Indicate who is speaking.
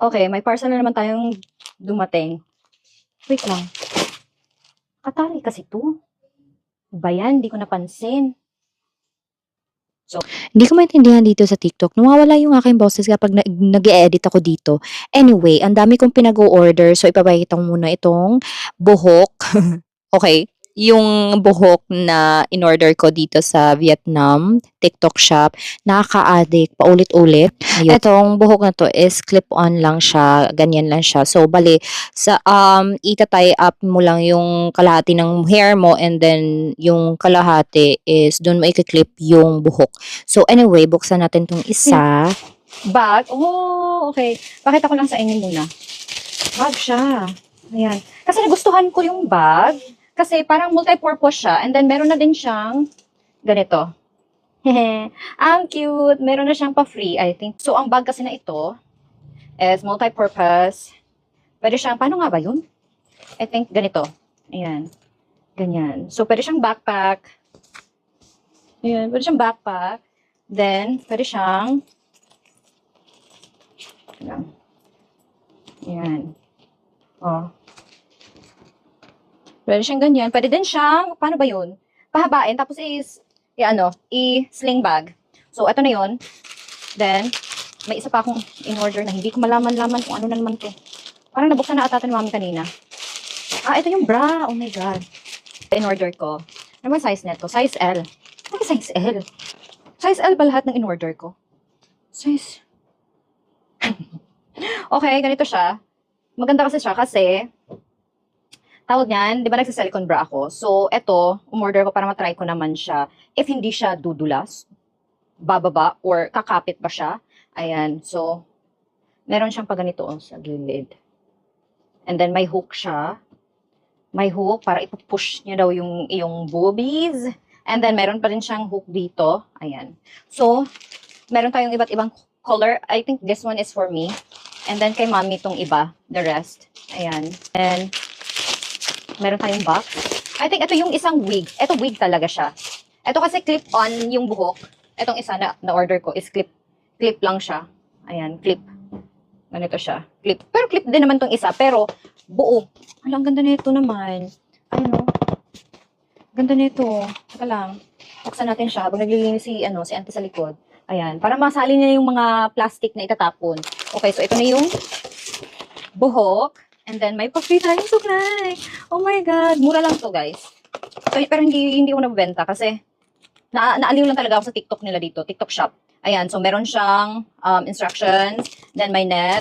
Speaker 1: Okay, may parcel na naman tayong dumating. Wait lang. Katali kasi to. Ba yan? Hindi ko napansin.
Speaker 2: Hindi ko maintindihan dito sa TikTok. Nawawala yung aking boses kapag nag-e-edit ako dito. Anyway, ang dami kong pinag-o-order. So, ipapakita ko muna itong buhok. Okay? Yung buhok na in-order ko dito sa Vietnam, TikTok shop, nakaka-addict, paulit-ulit. Ayun. Itong buhok na to is clip-on lang siya, ganyan lang siya. So, bali, sa, ita-tie up mo lang yung kalahati ng hair mo and then yung kalahati is doon mo i-clip yung buhok. So, anyway, buksan natin tong isa.
Speaker 1: Bag? Oh, okay. Pakita ko lang sa inyo muna. Bag siya. Ayan. Kasi nagustuhan ko yung bag. Kasi parang multi-purpose siya. And then meron na din siyang ganito. Ang cute. Meron na siyang pa-free, I think. So, ang bag kasi na ito is multi-purpose. Pwede siyang, paano nga ba yun? I think ganito. Ayan. Ganyan. So, pwede siyang backpack. Ayan. Pwede siyang backpack. Then, pwede siyang ayan. Oh. Pwede siyang ganyan. Pwede din siyang, paano ba yun? Pahabain, tapos i-sling bag. So, ito na yun. Then, may isa pa akong in-order na hindi ko malaman-laman kung ano na naman to. Parang nabuksan na ata ito ni mami kanina. Ito yung bra. Oh my God. In-order ko. Ano ba size neto? Size L. Ano ba size L? Size L ba lahat ng in-order ko? Size... Okay, ganito siya. Maganda kasi siya kasi tawag niyan, di ba nagsa-silicone bra ako? So, eto, umorder ko para matry ko naman siya. If hindi siya dudulas, bababa, or kakapit ba siya. Ayan, so, meron siyang pa ganito sa gilid. And then, may hook siya. May hook para ipupush niya daw yung iyong boobies. And then, meron pa rin siyang hook dito. Ayan. So, meron tayong iba't ibang color. I think this one is for me. And then, kay mami itong iba, the rest. Ayan. And, meron tayong box. I think ito yung isang wig. Ito wig talaga siya. Ito kasi clip-on yung buhok. Itong isa na order ko is clip lang siya. Ayan, clip. Ganito siya. Clip. Pero clip din naman tong isa. Pero buo. Ang ganda nito naman. Ano? Ganda nito. Saka lang. Buksan natin siya habang naglilinis si auntie sa likod. Ayan. Para masali niya yung mga plastic na itatapon. Okay, so ito na yung buhok. And then, may pa-free tayong suklay. Oh my God. Mura lang to, guys. So, pero hindi ko nabibenta kasi naaliw lang talaga ako sa TikTok nila dito. TikTok shop. Ayan. So, meron siyang instructions. Then, may net.